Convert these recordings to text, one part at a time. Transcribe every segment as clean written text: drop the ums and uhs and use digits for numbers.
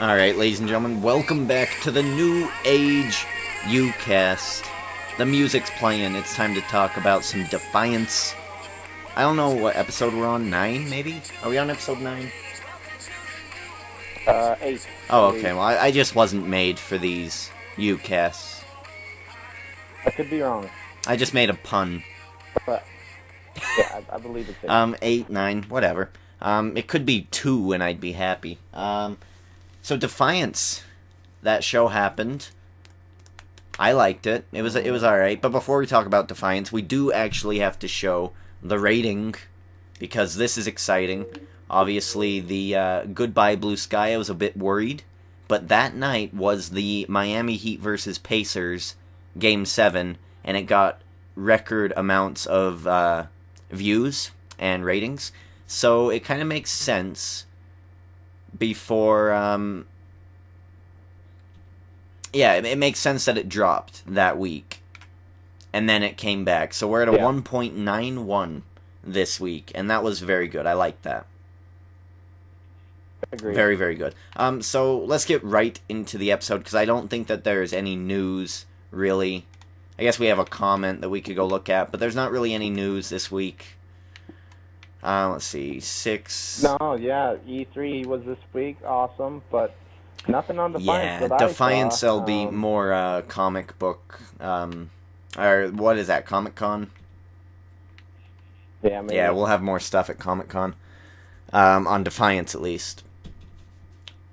Alright, ladies and gentlemen, welcome back to the New Age YOUCAST. The music's playing, it's time to talk about some Defiance. I don't know what episode we're on, 9 maybe? Are we on episode 9? 8. Oh, okay, well I just wasn't made for these YOUCASTs. I could be wrong. I just made a pun. But, yeah, I believe it's 8. 8, 9, whatever. It could be 2 and I'd be happy. So Defiance, that show happened. I liked it. It was alright. But before we talk about Defiance, we do actually have to show the rating, because this is exciting. Obviously, the Goodbye Blue Sky, I was a bit worried. But that night was the Miami Heat versus Pacers Game 7, and it got record amounts of views and ratings. So it kind of makes sense before, yeah, it makes sense that it dropped that week, and then it came back. So we're at a 1.91 this week, and that was very good. I like that. Agreed. Very, very good. So let's get right into the episode, because I don't think that there's any news, really. I guess we have a comment that we could go look at, but there's not really any news this week. Let's see, 6... No, yeah, E3 was this week, awesome, but nothing on Defiance that I Defiance saw. will be more comic book, or what is that, Comic-Con? Yeah, maybe. Yeah, we'll have more stuff at Comic-Con, on Defiance at least.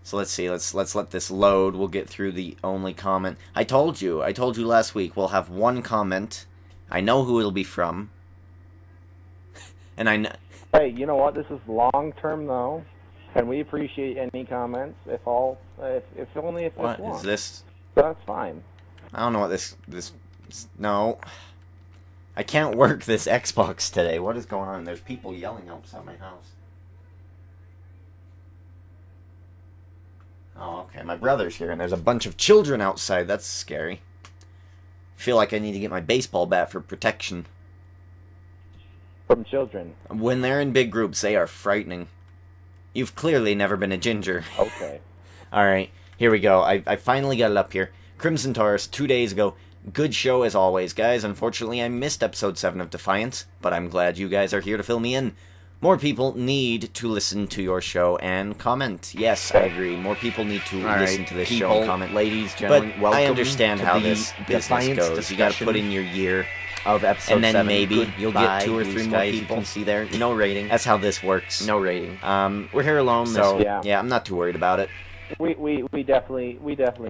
So let's see, let's let this load. We'll get through the only comment. I told you last week, we'll have one comment. I know who it'll be from. And I know... Hey, you know what? This is long term though, and we appreciate any comments. If only if what it's long. is this? So that's fine. I don't know what this. No, I can't work this Xbox today. What is going on? There's people yelling outside my house. Oh, okay. My brother's here, and there's a bunch of children outside. That's scary. I feel like I need to get my baseball bat for protection. From children. When they're in big groups, they are frightening. You've clearly never been a ginger. Okay. Alright, here we go. I finally got it up here. Crimson Taurus, 2 days ago. Good show as always, guys. Unfortunately, I missed episode 7 of Defiance, but I'm glad you guys are here to fill me in. More people need to listen to your show and comment. Yes, I agree. More people need to listen to this show and comment. Ladies, gentlemen, but welcome I understand to how the this business Defiance goes. You gotta discussion put in your year, of episode and then 7. maybe you'll get 2 or 3 more As you people. can see there, no rating. That's how this works. No rating. We're here alone, so Yeah. I'm not too worried about it. We definitely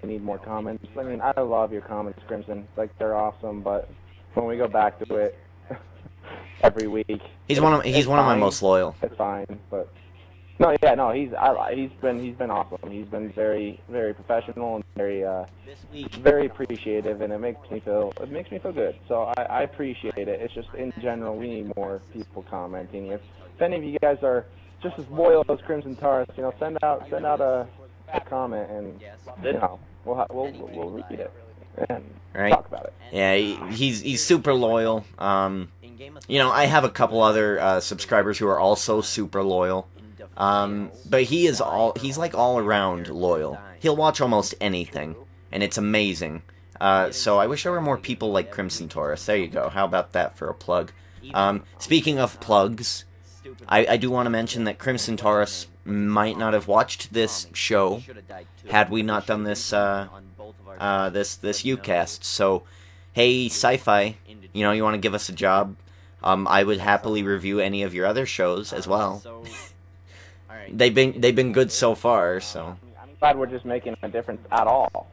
need more comments. I mean, I love your comments, Crimson. Like, they're awesome, but when we go back to it every week, He's one of my most loyal. It's fine, but he's been awesome. He's been very, very professional and very appreciative, and it makes me feel good. So I appreciate it. It's just in general we need more people commenting. If any of you guys are just as loyal as Crimson Taurus, send out a comment, and we'll read it and talk about it. Yeah, he's super loyal. I have a couple other subscribers who are also super loyal. But he's like all around loyal. He'll watch almost anything, and it's amazing. So I wish there were more people like Crimson Taurus. There you go. How about that for a plug? Speaking of plugs, I do want to mention that Crimson Taurus might not have watched this show had we not done this this YOUCAST. So, hey, Sci-Fi, you want to give us a job? I would happily review any of your other shows as well. They've been good so far, so. I'm glad we're just making a difference at all.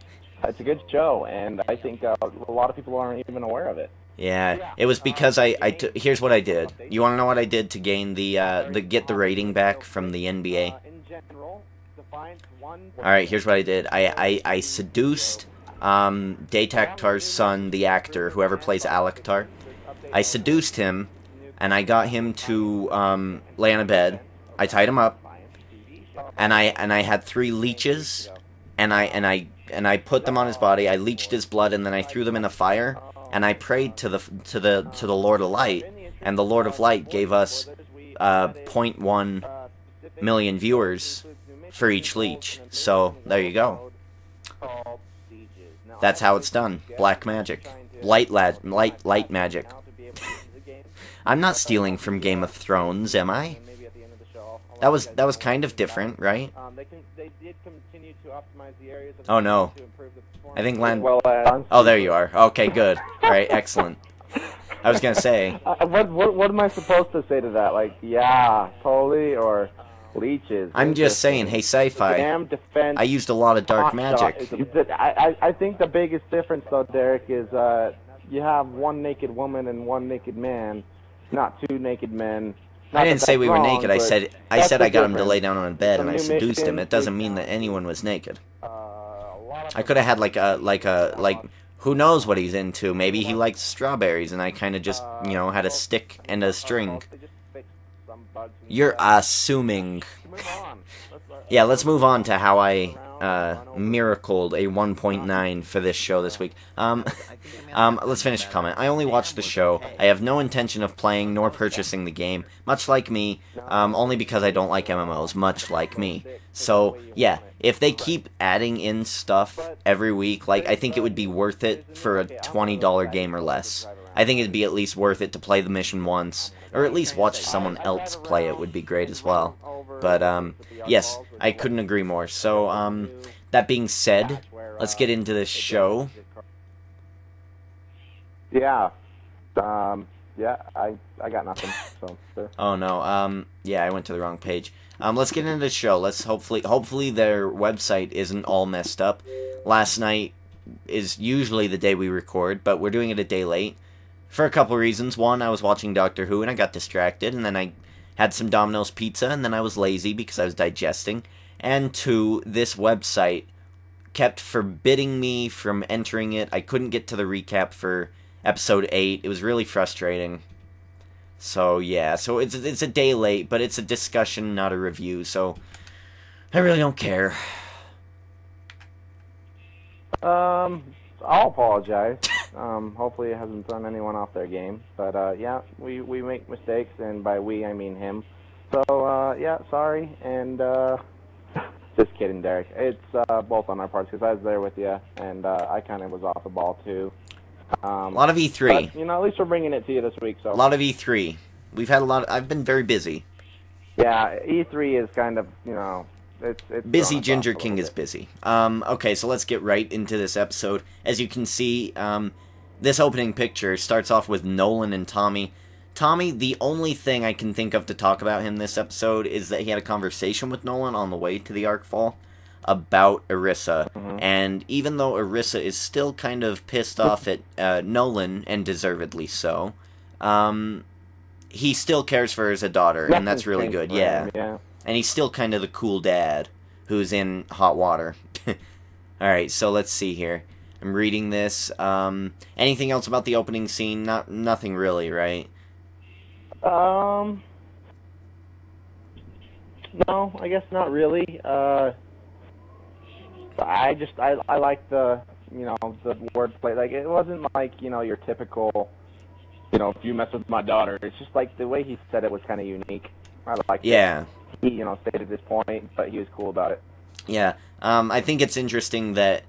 It's a good show, and I think a lot of people aren't even aware of it. Yeah, it was because here's what I did. You want to know what I did to gain get the rating back from the NBA? Alright, here's what I did. I seduced Daytaktar's son, the actor, whoever plays Alektar. I seduced him, and I got him to lay on a bed. I tied him up, and I had 3 leeches, and I put them on his body. I leached his blood, and then I threw them in a fire, and I prayed to the Lord of Light, and the Lord of Light gave us 0.1 million viewers for each leech. So, there you go. That's how it's done. Black magic. Light magic. I'm not stealing from Game of Thrones, am I? That was kind of different, right? Oh no. I think land... Oh, there you are. Okay, good. Alright, excellent. I was gonna say... What am I supposed to say to that? Like, yeah, totally, or leeches? I'm just saying, hey, sci-fi, I used a lot of dark magic. I think the biggest difference, though, Derek, is you have one naked woman and one naked man, not two naked men. I didn't say we were naked. I said I got him to lay down on a bed and I seduced him. It doesn't mean that anyone was naked. I could have had like who knows what he's into? Maybe he likes strawberries, and I kind of just had a stick and a string. You're assuming. Yeah, let's move on to how I miracled a 1.9 for this show this week. Let's finish the comment. I only watched the show. I have no intention of playing nor purchasing the game, much like me, only because I don't like MMOs, much like me. So, yeah, if they keep adding in stuff every week, like, I think it would be worth it for a $20 game or less. I think it'd be at least worth it to play the mission once, or at least watch someone else play it would be great as well. But, yes, I couldn't agree more. So, that being said, let's get into this show. Yeah. Yeah, I got nothing, so, sure. Oh, no, yeah, I went to the wrong page. Let's get into the show. Let's hopefully their website isn't all messed up. Last night is usually the day we record, but we're doing it a day late. For a couple reasons. One, I was watching Doctor Who and I got distracted, and then I had some Domino's pizza, and then I was lazy because I was digesting. And two, this website kept forbidding me from entering it. I couldn't get to the recap for episode 8. It was really frustrating. So, yeah. So, it's a day late, but it's a discussion, not a review. So, I really don't care. I'll apologize. Hopefully it hasn't thrown anyone off their game. But, yeah, we make mistakes, and by we, I mean him. So, yeah, sorry, and, just kidding, Derek. It's, both on our parts, because I was there with you, and, I kind of was off the ball, too. A lot of E3. But, at least we're bringing it to you this week, so. A lot of E3. We've had a lot I've been very busy. Yeah, E3 is kind of, it's busy. Ginger King is busy. Okay, so let's get right into this episode. As you can see, this opening picture starts off with Nolan and Tommy. Tommy, the only thing I can think of to talk about him this episode is that he had a conversation with Nolan on the way to the Arkfall about Orisa. Mm-hmm. And even though Orisa is still kind of pissed off at Nolan, and deservedly so, he still cares for her as a daughter, and that's really good, yeah. And he's still kind of the cool dad who's in hot water. Alright, so let's see here. I'm reading this. Anything else about the opening scene? Nothing really, right? No, I guess not really. I like the wordplay. Like, it wasn't like, your typical, if you mess with my daughter. It's just like the way he said it was kind of unique. I like it. Yeah. He, stated his point, but he was cool about it. Yeah. I think it's interesting that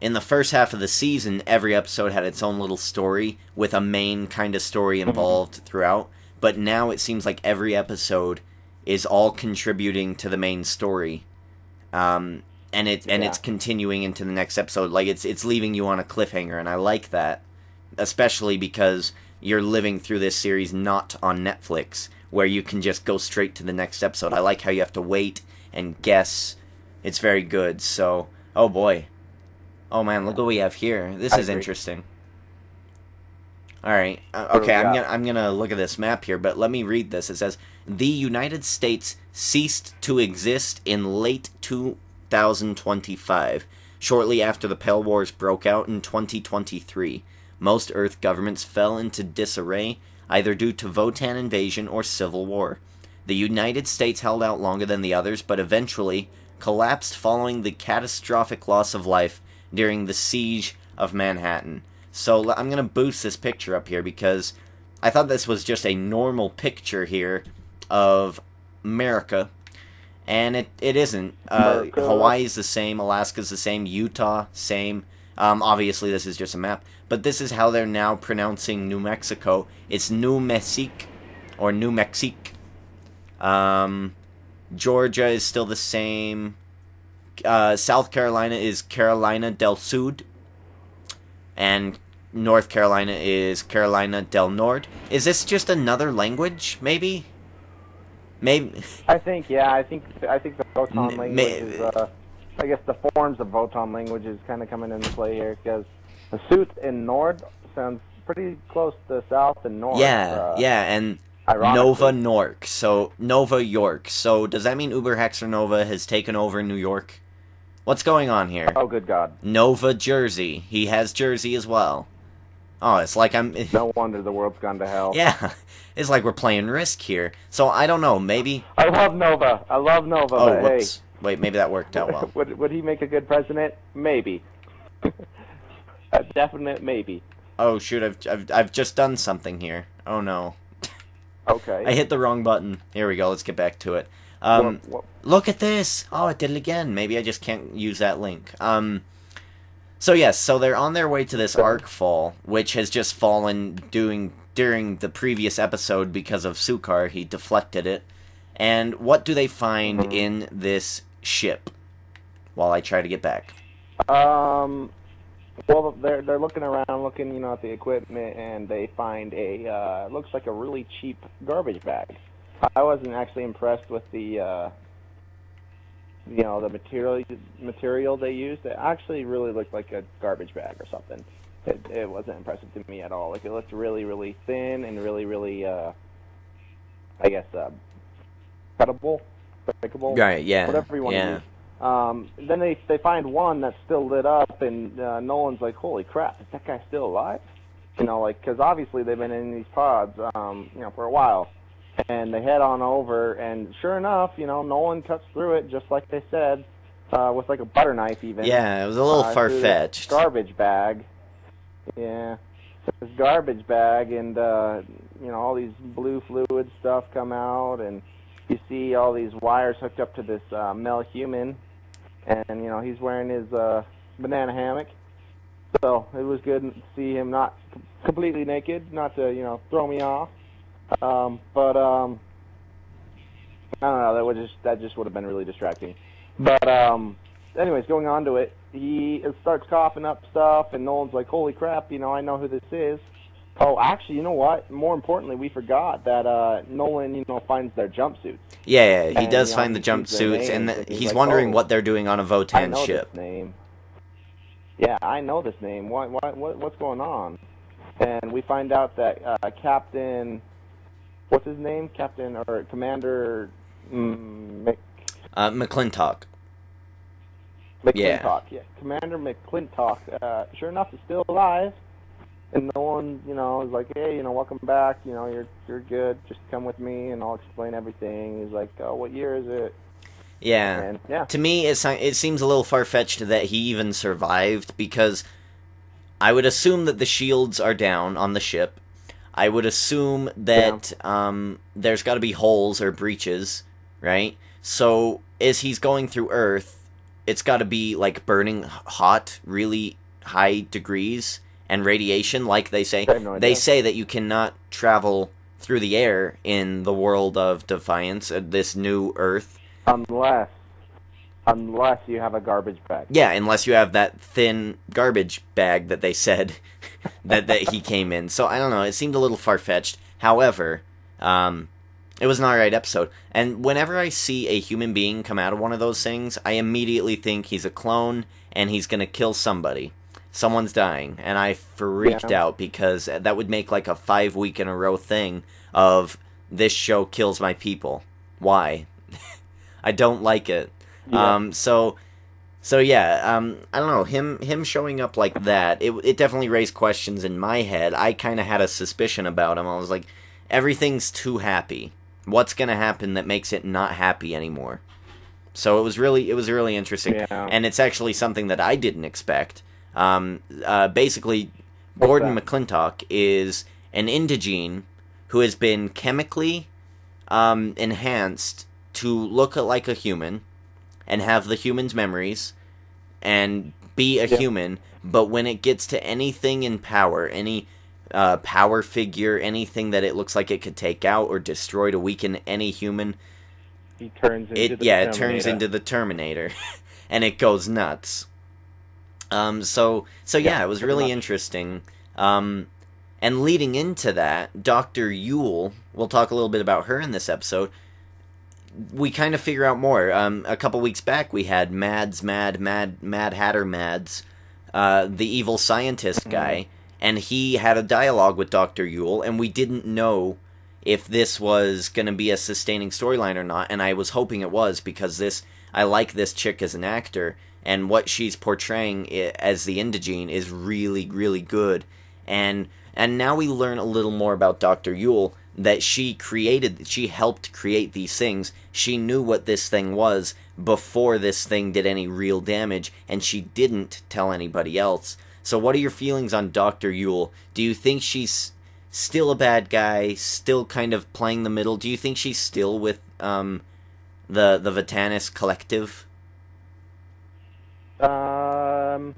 in the first half of the season, every episode had its own little story with a main kind of story involved throughout. But now it seems like every episode is all contributing to the main story. And it's continuing into the next episode. Like, it's leaving you on a cliffhanger, and I like that. Especially because you're living through this series not on Netflix, where you can just go straight to the next episode. I like how you have to wait and guess. It's very good, so... Oh, boy. Oh, man, look what we have here. This is interesting. Alright, okay, I'm gonna look at this map here, but let me read this. It says, the United States ceased to exist in late 2025, shortly after the Pale Wars broke out in 2023. Most Earth governments fell into disarray, either due to Votan invasion or civil war. The United States held out longer than the others, but eventually collapsed following the catastrophic loss of life during the siege of Manhattan. So I'm going to boost this picture up here because I thought this was just a normal picture here of America. And it isn't. Hawaii's the same, Alaska's the same, Utah, same. Obviously, this is just a map. But this is how they're now pronouncing New Mexico. It's New Mexique, or New Mexique. Georgia is still the same. South Carolina is Carolina del Sud. And North Carolina is Carolina del Nord. Is this just another language, maybe? Maybe. I think the Voton language is, I guess the forms of Voton language is kind of coming into play here, because the Sud in Nord sounds pretty close to South and North. Yeah, and Nova York. So Nova York. So does that mean Uber Hexer Nova has taken over New York? What's going on here? Oh, good God. Nova Jersey. He has Jersey as well. Oh, it's like I'm... No wonder the world's gone to hell. Yeah, it's like we're playing Risk here. So, I don't know, maybe... I love Nova, oh, but whoops. hey... Wait, maybe that worked out well. Would he make a good president? Maybe. A definite maybe. Oh, shoot, I've just done something here. Oh, no. Okay. I hit the wrong button. Here we go, let's get back to it. What? Look at this! Oh, it did it again. Maybe I just can't use that link. So yes, so they're on their way to this arc fall, which has just fallen during the previous episode because of Sukar. He deflected it. And what do they find in this ship? While I try to get back. Well, they're looking around, looking, at the equipment, and they find a looks like a really cheap garbage bag. I wasn't actually impressed with the the material they used. It actually really looked like a garbage bag or something. It wasn't impressive to me at all. Like, it looked really, really thin and really, really, I guess, cuttable, breakable. Right, yeah. Whatever you want to use. Then they find one that's still lit up, and Nolan's like, holy crap, is that guy still alive? Because obviously they've been in these pods, for a while. And they head on over, and sure enough, Nolan cuts through it, just like they said, with like a butter knife even. Yeah, it was a little far-fetched. Garbage bag. Yeah. This garbage bag, and, all these blue fluid stuff come out, and you see all these wires hooked up to this male human, and, he's wearing his banana hammock. So it was good to see him not completely naked, not to, throw me off. But I don't know, that just would have been really distracting. But anyways, going on to it, he starts coughing up stuff, and Nolan's like, holy crap, I know who this is. Oh, actually, you know what? More importantly, we forgot that Nolan, finds their jumpsuits. Yeah, he does find the jumpsuits, and he's like, wondering what they're doing on a Votan ship. This name. Yeah, I know this name. What's going on? And we find out that Captain... What's his name? Captain or Commander McClintock. McClintock, yeah. Commander McClintock, sure enough, is still alive. And Nolan, is like, hey, welcome back. You're good. Just come with me, and I'll explain everything. He's like, oh, what year is it? Yeah. And, yeah. To me, it seems a little far-fetched that he even survived, because I would assume that the shields are down on the ship. I would assume that there's got to be holes or breaches, right? So, as he's going through Earth, it's got to be, like, burning hot, really high degrees, and radiation, like they say. They say that you cannot travel through the air in the world of Defiance, this new Earth. Unless you have a garbage bag. Yeah, unless you have that thin garbage bag that they said that he came in. So, I don't know, it seemed a little far-fetched. However, it was an alright episode. And whenever I see a human being come out of one of those things, I immediately think he's a clone, and he's gonna kill somebody. Someone's dying. And I freaked out, because that would make like a 5-week-in-a-row thing of, this show kills my people. Why? I don't like it. Yeah. So yeah, I don't know, him showing up like that, it definitely raised questions in my head. I kind of had a suspicion about him. I was like, everything's too happy. What's gonna happen that makes it not happy anymore? So it was really interesting, and it's actually something that I didn't expect. Basically, Gordon McClintock is an indigene who has been chemically enhanced to look like a human and have the human's memories and be a human, but when it gets to anything in power, any power figure, anything that it looks like it could take out or destroy to weaken any human, he turns into it turns into the Terminator, and it goes nuts. So yeah, it was really interesting. And leading into that, Dr. Yule, we'll talk a little bit about her in this episode. We kind of figure out more. A couple weeks back, we had Mad Hatter Mads, the evil scientist guy, and he had a dialogue with Dr. Yule, and we didn't know if this was going to be a sustaining storyline or not, and I was hoping it was, because I like this chick as an actor, and what she's portraying as the Indigene is really, really good. And now we learn a little more about Dr. Yule, that she helped create these things. She knew what this thing was before this thing did any real damage, and she didn't tell anybody else. So what are your feelings on Dr. Yule? Do you think she's still a bad guy, still kind of playing the middle? Do you think she's still with the Vatanis Collective? I'll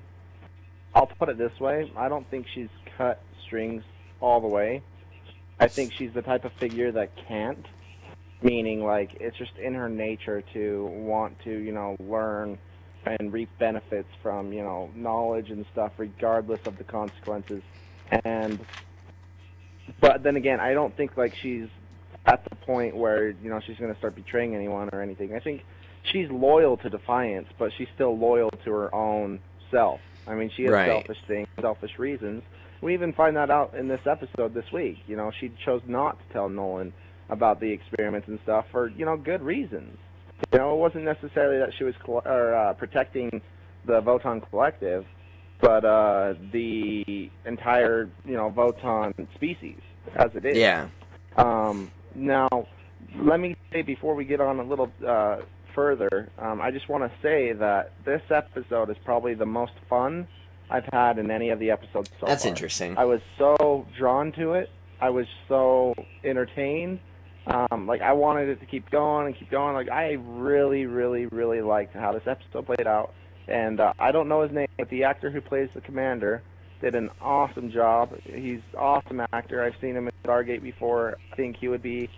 put it this way. I don't think she's cut strings all the way. I think she's the type of figure that can't. Meaning, like, it's just in her nature to want to, learn and reap benefits from, knowledge and stuff, regardless of the consequences. But then again, I don't think, like, she's at the point where, she's going to start betraying anyone or anything. I think she's loyal to Defiance, but she's still loyal to her own self. I mean, she has selfish things, selfish reasons. We even find that out in this episode this week. She chose not to tell Nolan about the experiments and stuff for, good reasons. It wasn't necessarily that she was protecting the Voton Collective, but the entire, Voton species, as it is. Yeah. Now, let me say, before we get on a little further, I just want to say that this episode is probably the most fun I've had in any of the episodes so far. That's interesting. I was so drawn to it. I was so entertained. I wanted it to keep going and keep going. Like, I really, really, really liked how this episode played out. And I don't know his name, but the actor who plays the commander did an awesome job. He's an awesome actor. I've seen him in Stargate before. I think he would be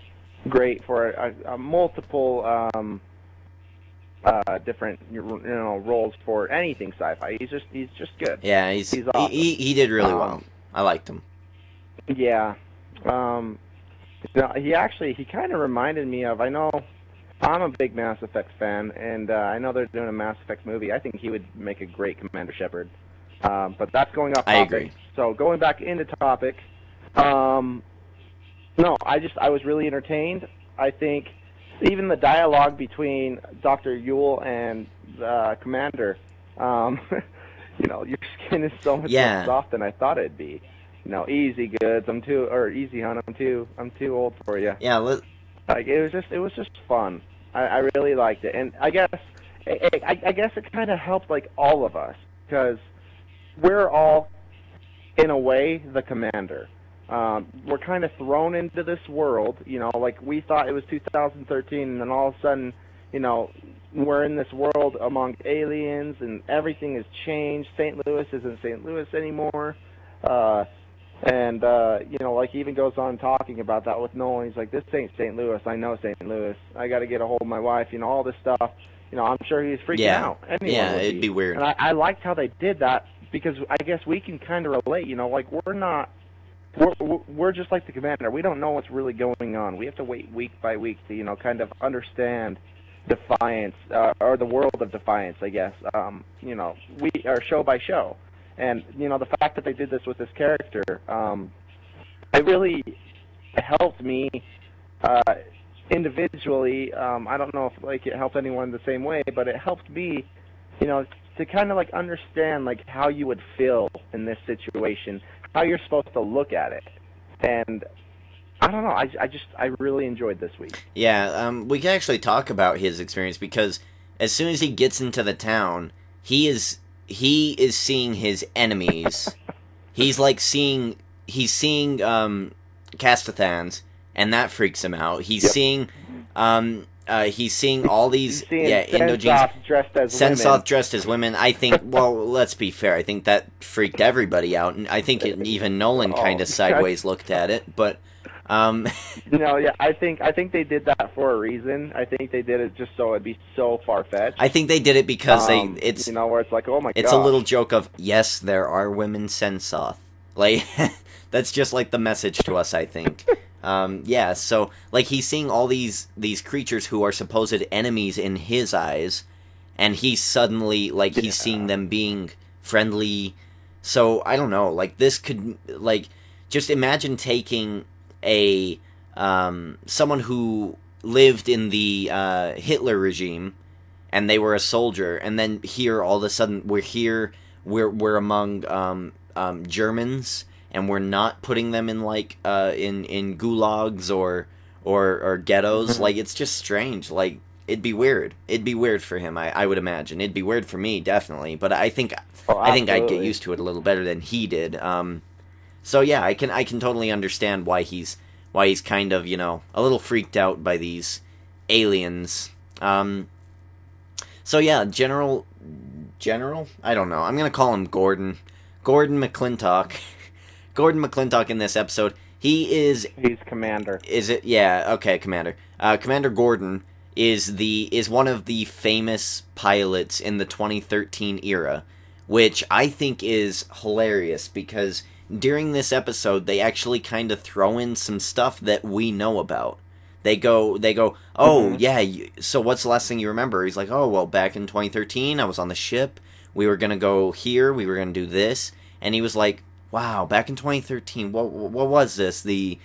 great for a multiple different roles for anything sci-fi. He's just good. Yeah, he's awesome. He did really well. I liked him. Yeah. He kind of reminded me of, I know I'm a big Mass Effect fan, and I know they're doing a Mass Effect movie. I think he would make a great Commander Shepard. But that's going off topic. I agree. So going back into topic, I was really entertained. I think even the dialogue between Dr. Yule and the Commander, your skin is so much more soft than I thought it'd be. Easy goods. Easy hun. I'm too old for you. Yeah. It was just fun. I really liked it, and I guess it kind of helped, like, all of us, because we're all, in a way, the Commander. We're kind of thrown into this world, like, we thought it was 2013, and then all of a sudden, we're in this world among aliens, and everything has changed. St. Louis isn't St. Louis anymore. He even goes on talking about that with Nolan. He's like, this ain't St. Louis. I know St. Louis. I got to get a hold of my wife, all this stuff. I'm sure he's freaking out. Anyone would it'd be weird. And I liked how they did that, because I guess we can kind of relate, we're just like the Commander. We don't know what's really going on. We have to wait week by week to, kind of understand Defiance, or the world of Defiance, I guess. We are show by show. And, the fact that they did this with this character, it really helped me individually. I don't know if, it helped anyone the same way, but it helped me, to kind of, understand, how you would feel in this situation, how you're supposed to look at it. And I don't know, I really enjoyed this week. Yeah, we can actually talk about his experience, because as soon as he gets into the town, he is seeing his enemies. He's seeing Castathans, and that freaks him out. He's seeing he's seeing all these Indo genes. Sensoth dressed as women. Sensoth dressed as women. I think. Well, let's be fair. I think that freaked everybody out, and I think even Nolan kind of sideways looked at it. But I think they did that for a reason. I think they did it just so it'd be so far fetched. I think they did it because it's where it's like, oh my god. It's a little joke of, yes, there are women Sensoth. Like that's just like the message to us, I think. So like he's seeing all these creatures who are supposed enemies in his eyes, and he's suddenly like he's seeing them being friendly. So I don't know, like this could like just imagine taking a someone who lived in the Hitler regime, and they were a soldier, and then here all of a sudden we're among Germans. And we're not putting them in like in gulags or ghettos. Like it's just strange. Like it'd be weird. It'd be weird for him. I would imagine. It'd be weird for me definitely. But I think I'd get used to it a little better than he did. So yeah, I can totally understand why he's kind of a little freaked out by these aliens. So yeah, General. I don't know. I'm gonna call him Gordon. Gordon McClintock. Gordon McClintock in this episode, he's Commander. Is it? Yeah, okay, Commander. Commander Gordon is one of the famous pilots in the 2013 era, which I think is hilarious because during this episode they actually kind of throw in some stuff that we know about. They go, oh yeah, so what's the last thing you remember? He's like, oh well, back in 2013 I was on the ship, we were gonna go here, we were gonna do this, and he was like, wow, back in 2013, what was this? The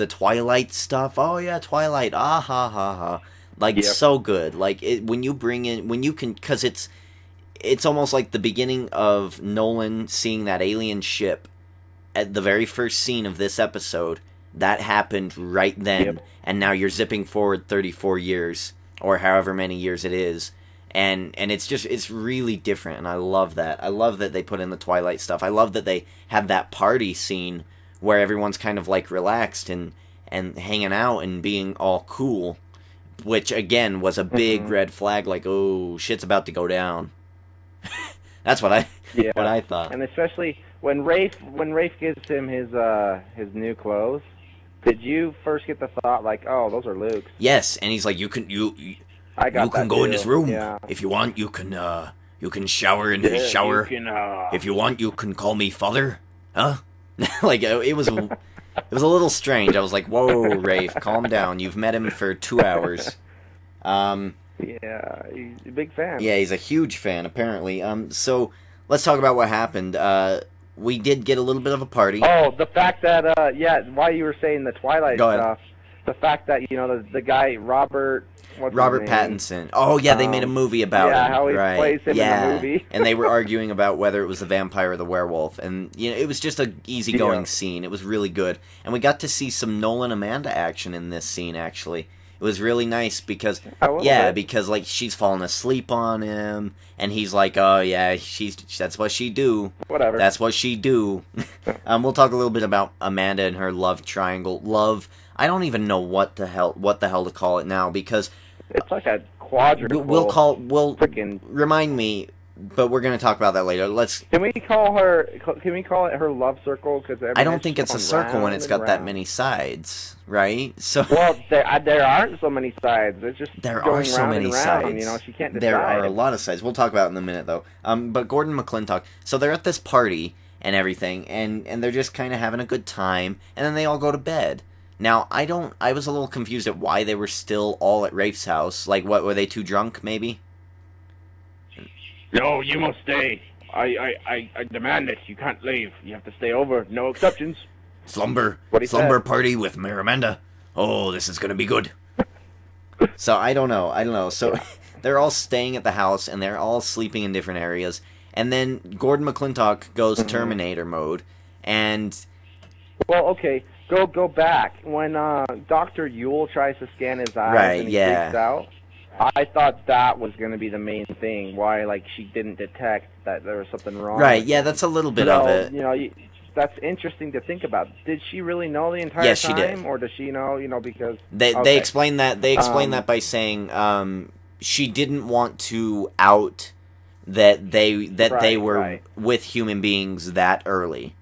Twilight stuff? Oh yeah, Twilight. Ah ha ha ha. Like yep. So good. Like when you can, because it's almost like the beginning of Nolan seeing that alien ship at the very first scene of this episode. That happened right then, yep. And now you're zipping forward 34 years or however many years it is. And it's really different, and I love that. I love that they put in the Twilight stuff. I love that they have that party scene where everyone's kind of like relaxed and hanging out and being all cool, which again was a big red flag. Like, oh, shit's about to go down. That's what I thought. And especially when Rafe gives him his new clothes, did you first get the thought like, oh, those are Luke's? Yes, and he's like, you can go in his room if you want. You can shower in his shower. If you want, you can call me father. Huh? Like it was a little strange. I was like, whoa, Rafe, calm down. You've met him for 2 hours. Yeah, he's a big fan. Yeah, he's a huge fan apparently. So let's talk about what happened. We did get a little bit of a party. Oh, the fact that while you were saying the Twilight stuff, the fact that the guy Robert Pattinson. Oh yeah, they made a movie about him. Yeah, how he plays him in the movie. And they were arguing about whether it was the vampire or the werewolf, and it was just a easygoing scene. It was really good, and we got to see some Nolan Amanda action in this scene. Actually, it was really nice because because like she's falling asleep on him, and he's like, oh yeah, that's what she do. Whatever. That's what she do. We'll talk a little bit about Amanda and her love triangle. I don't even know what the hell to call it now because it's like a quadruple. Remind me, but we're going to talk about that later. Can we call it her love circle? Because I don't think it's a circle when it's got that many sides, right? So there aren't so many sides. It's just there are so many sides. She can't decide. There are a lot of sides. We'll talk about it in a minute though. But Gordon McClintock. So they're at this party and everything, and they're just kind of having a good time, and then they all go to bed. Now, I was a little confused at why they were still all at Rafe's house. Like, what, were they too drunk, maybe? No, you must stay. I demand it. You can't leave. You have to stay over. No exceptions. Slumber party with Miramanda. Oh, this is gonna be good. So, I don't know. So, they're all staying at the house, and they're all sleeping in different areas. And then Gordon McClintock goes Terminator mode, and... Well, okay. Go back. When Dr. Yule tries to scan his eyes and he freaks out, I thought that was going to be the main thing. Why, like, she didn't detect that there was something wrong. Right, yeah, that's a little bit of it. that's interesting to think about. Did she really know the entire Yes, time? she did. Or does she know, because... They explain that, by saying, she didn't want to out that they were with human beings that early.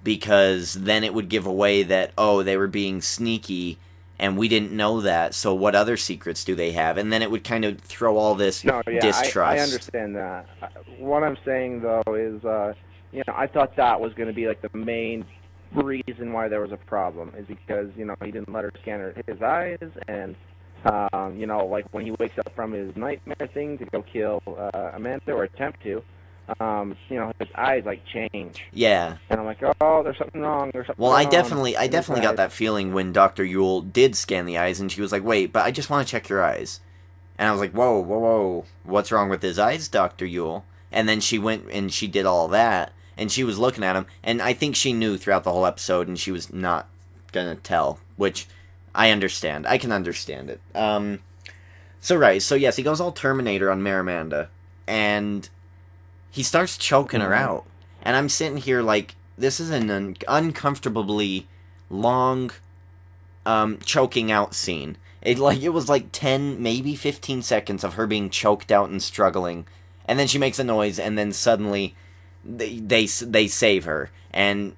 Because then it would give away that, oh, they were being sneaky, and we didn't know that, so what other secrets do they have? And then it would kind of throw all this distrust. I understand that. What I'm saying, though, is, I thought that was going to be, like, the main reason why there was a problem, is because, he didn't let her scan his eyes, and, like, when he wakes up from his nightmare thing to go kill Amanda, or attempt to, his eyes, like, change. Yeah. And I'm like, oh, there's something wrong, Well, I definitely got that feeling when Dr. Yule did scan the eyes, and she was like, wait, but I just want to check your eyes. And I was like, whoa, what's wrong with his eyes, Dr. Yule? And then she went and she did all that, and she was looking at him, and I think she knew throughout the whole episode, and she was not gonna tell, which I understand. I can understand it. So yes, he goes all Terminator on Maramanda, and he starts choking her out. And I'm sitting here like, this is an uncomfortably long choking out scene. It was like 10, maybe 15 seconds of her being choked out and struggling. And then she makes a noise, and then suddenly they save her. And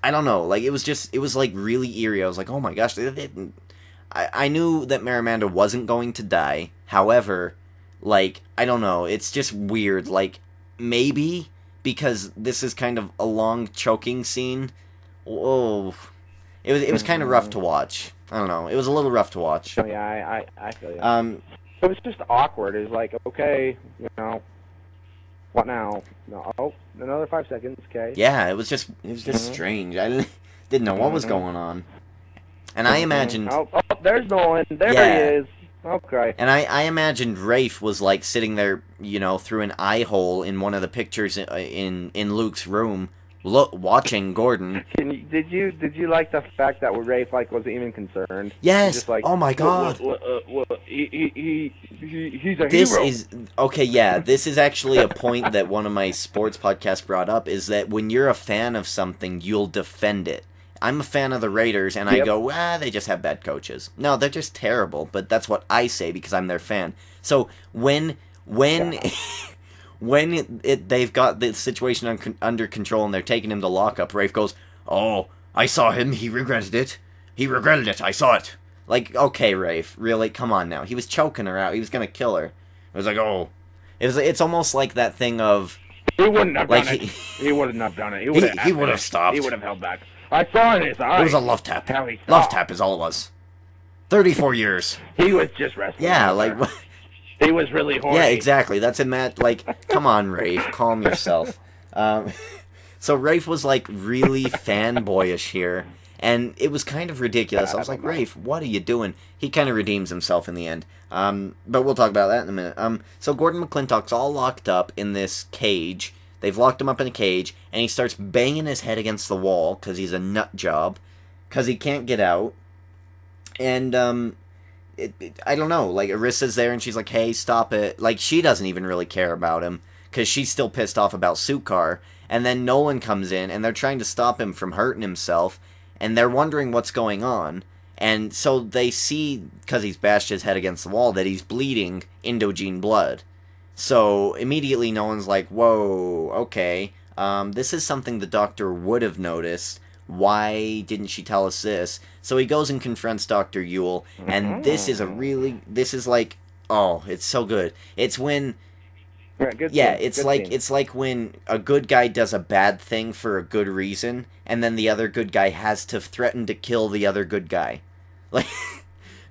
I don't know, like, it was like really eerie. I was like, oh my gosh. I knew that Maramanda wasn't going to die. However, like, I don't know, it's just weird. Like, maybe because this is kind of a long choking scene. Oh, it was kind of rough to watch. I don't know. It was a little rough to watch. Oh, yeah, I feel you. It was just awkward. It's like, okay, what now? No, oh, another 5 seconds. Okay. Yeah, it was just strange. I didn't know what was going on, and I imagined. Oh, there's Nolan. There he is. Okay. And I imagined Rafe was, like, sitting there, through an eye hole in one of the pictures in Luke's room, watching Gordon. Did you like the fact that Rafe, like, wasn't even concerned? Yes. Just like, oh my God. He's a this hero. Is okay. Yeah, this is actually a point that one of my sports podcasts brought up, is that when you're a fan of something, you'll defend it. I'm a fan of the Raiders, and I go, they just have bad coaches. No, they're just terrible, but that's what I say because I'm their fan. So when they've got the situation under control and they're taking him to lockup, Rafe goes, oh, I saw him, he regretted it. He regretted it, I saw it. Like, okay, Rafe, really? Come on now. He was choking her out. He was going to kill her. It was like, oh. It's almost like that thing of... He wouldn't have done it. He wouldn't have done it. He would have stopped. He would have held back. I saw in his eyes. It was a love tap. Love tap is all it was. 34 years. He was just wrestling. Yeah, like... He was really horny. Yeah, exactly. That's a match. Like, come on, Rafe. Calm yourself. So Rafe was, like, really fanboyish here. And it was kind of ridiculous. I was like, Rafe, what are you doing? He kind of redeems himself in the end. But we'll talk about that in a minute. So Gordon McClintock's all locked up in this cage. They've locked him up in a cage, and he starts banging his head against the wall because he's a nut job, because he can't get out. And I don't know. Like, Arissa's there, and she's like, "Hey, stop it!" Like, she doesn't even really care about him because she's still pissed off about Sukar. And then Nolan comes in, and they're trying to stop him from hurting himself, and they're wondering what's going on. And so they see, because he's bashed his head against the wall, that he's bleeding Indogene blood. So immediately Nolan's like, whoa, okay, this is something the doctor would have noticed. Why didn't she tell us this? So he goes and confronts Dr. Yule, and this is like, oh, it's so good. It's when, it's like when a good guy does a bad thing for a good reason, and then the other good guy has to threaten to kill the other good guy. Like,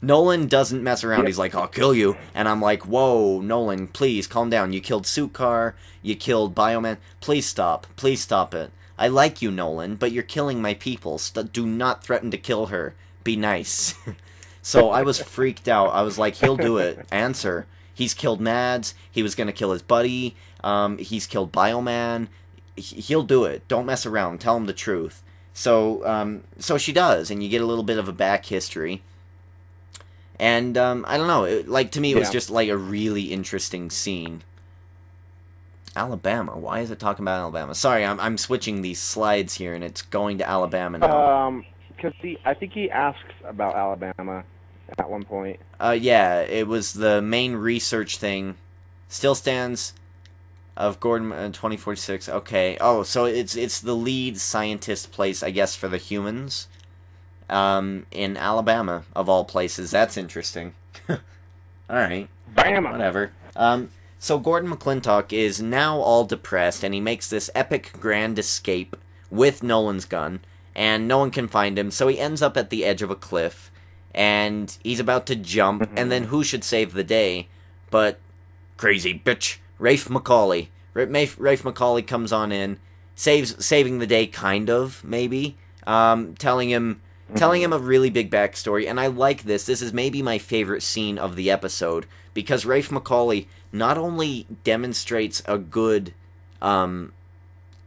Nolan doesn't mess around. He's like, I'll kill you. And I'm like, whoa, Nolan, please, calm down. You killed Sukar. You killed Bioman. Please stop. Please stop it. I like you, Nolan, but you're killing my people. Do not threaten to kill her. Be nice. So I was freaked out. I was like, he'll do it. Answer. He's killed Mads. He was going to kill his buddy. He's killed Bioman. He'll do it. Don't mess around. Tell him the truth. So she does, and you get a little bit of a back history. And, I don't know, to me it was just, like, a really interesting scene. Alabama. Why is it talking about Alabama? Sorry, I'm switching these slides here, and it's going to Alabama now. Because I think he asks about Alabama at one point. Yeah, it was the main research thing. Still stands of Gordon 2046. Okay. Oh, so it's the lead scientist place, I guess, for the humans. In Alabama, of all places. That's interesting. Alright. Bama! Whatever. So Gordon McClintock is now all depressed, and he makes this epic grand escape with Nolan's gun, and no one can find him, so he ends up at the edge of a cliff, and he's about to jump, and then who should save the day but crazy bitch Rafe McCauley. Rafe McCauley comes on in, saving the day, kind of, maybe, telling him a really big backstory, and I like this. This is maybe my favorite scene of the episode, because Rafe McCauley not only demonstrates a good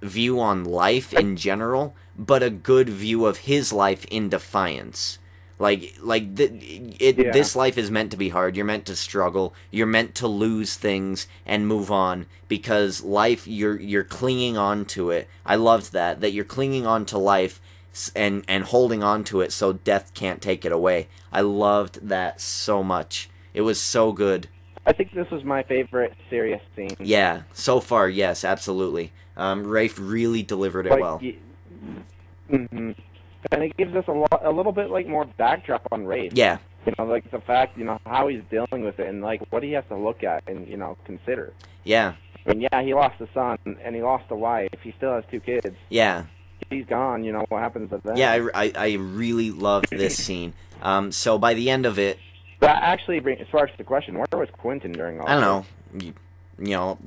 view on life in general, but a good view of his life in Defiance. This life is meant to be hard. You're meant to struggle. You're meant to lose things and move on, because life, you're clinging on to it. I loved that you're clinging on to life and holding on to it so death can't take it away. I loved that so much. It was so good. I think this was my favorite serious scene. Yeah, so far, yes, absolutely. Rafe really delivered it well. And it gives us a little bit more backdrop on Rafe. Yeah. The fact, how he's dealing with it, and what he has to look at and consider. Yeah. I mean, yeah, he lost a son and he lost a wife. He still has 2 kids. Yeah. He's gone. What happens to them? Yeah, I really loved this scene. So by the end of it, that actually sparks the question: where was Quentin during all? I don't know.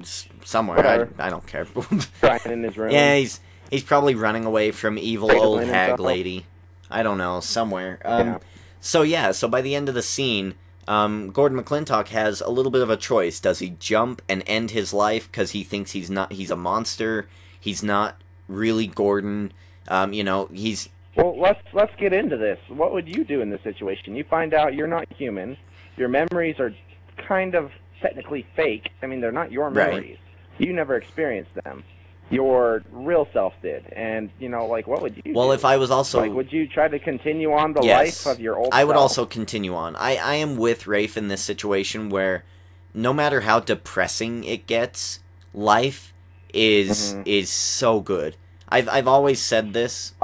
Somewhere. I don't care. Crying in his room. Yeah, he's probably running away from evil old hag lady. I don't know, somewhere. So by the end of the scene, Gordon McClintock has a little bit of a choice. Does he jump and end his life because he thinks he's a monster? He's not really Gordon. He's... Well, let's get into this. What would you do in this situation? You find out you're not human. Your memories are kind of technically fake. I mean, they're not your memories. Right. You never experienced them. Your real self did. And, what would you do? Well, if I was also... would you try to continue on the life of your old self? I would also continue on. I am with Rafe in this situation where no matter how depressing it gets, life is so good. I've always said this,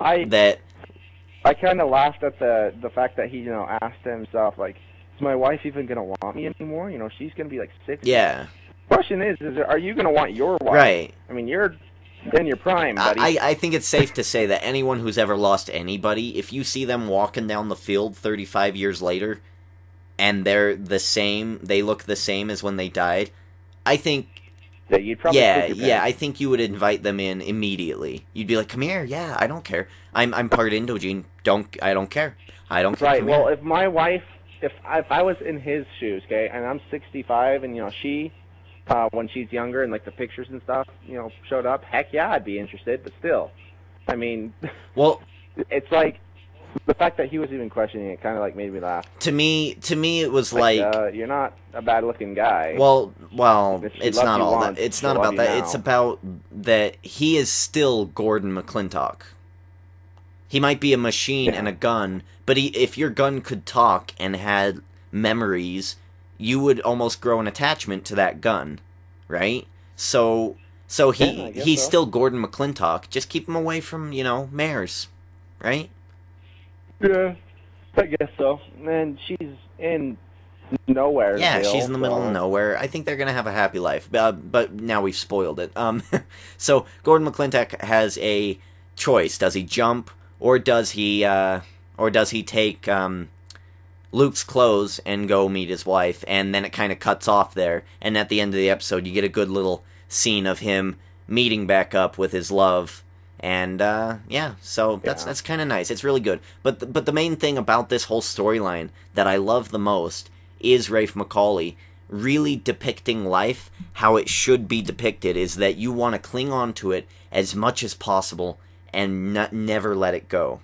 I kind of laughed at the fact that he, asked himself, is my wife even going to want me anymore? She's going to be 60. Yeah. Question is are you going to want your wife? Right. I mean, you're in your prime, buddy. I think it's safe to say that anyone who's ever lost anybody, if you see them walking down the field 35 years later, and they're the same, they look the same as when they died, I think... You'd probably I think you would invite them in immediately. You'd be like, "Come here, yeah, I don't care. I'm part Indogene. I don't care. I don't care." Right. Well, if my wife, if I was in his shoes, okay, and I'm 65, and she, when she's younger, and the pictures and stuff, showed up, heck yeah, I'd be interested. But still, I mean, well, it's the fact that he was even questioning it kind of made me laugh. To me, it was you're not a bad-looking guy. Well, it's not all that. It's not about that. Now. It's about that he is still Gordon McClintock. He might be a machine and a gun, but if your gun could talk and had memories, you would almost grow an attachment to that gun, right? So he's still Gordon McClintock. Just keep him away from mares, right? Yeah, I guess so. And she's in nowhere. Yeah, she's in the middle of nowhere. I think they're gonna have a happy life. But now we've spoiled it. So Gordon McClintock has a choice. Does he jump, or does he take Luke's clothes and go meet his wife? And then it kind of cuts off there. And at the end of the episode, you get a good little scene of him meeting back up with his love. And, so that's kind of nice. It's really good. But the main thing about this whole storyline that I love the most is Rafe McCauley really depicting life how it should be depicted, is that you want to cling on to it as much as possible and never let it go.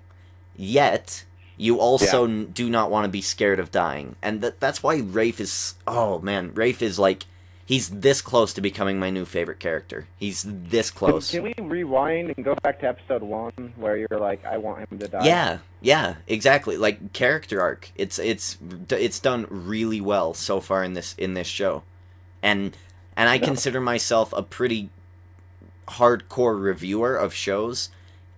Yet, you also do not want to be scared of dying. And that's why Rafe is... Oh, man. Rafe is, He's this close to becoming my new favorite character. He's this close. Can we rewind and go back to episode 1 where you're like, I want him to die? Yeah, exactly. Like character arc. It's done really well so far in this show, and I consider myself a pretty hardcore reviewer of shows,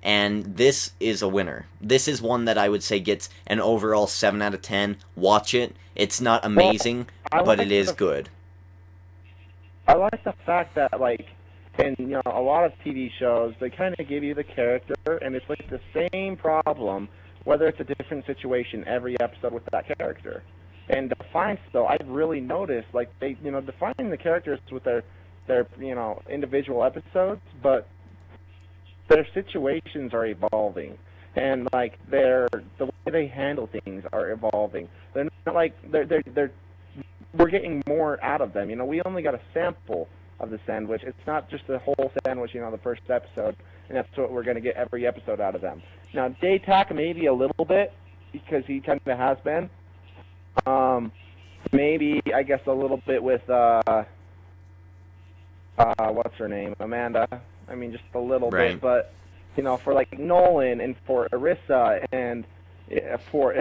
and this is a winner. This is one that I would say gets an overall 7 out of 10. Watch it. It's not amazing, but it is good. I like the fact that, like, in a lot of TV shows, they kind of give you the character, and it's like the same problem, whether it's a different situation every episode with that character. And Defiance, though, I've really noticed, like, they, defining the characters with their individual episodes, but their situations are evolving, and like the way they handle things are evolving. They're not like we're getting more out of them. We only got a sample of the sandwich. It's not just the whole sandwich, the first episode, and that's what we're going to get every episode out of them. Now, Daytac maybe a little bit, because he kind of has been. Maybe, I guess, a little bit with, what's her name? Amanda. I mean, just a little bit, but, for, like, Nolan and for Arissa and for,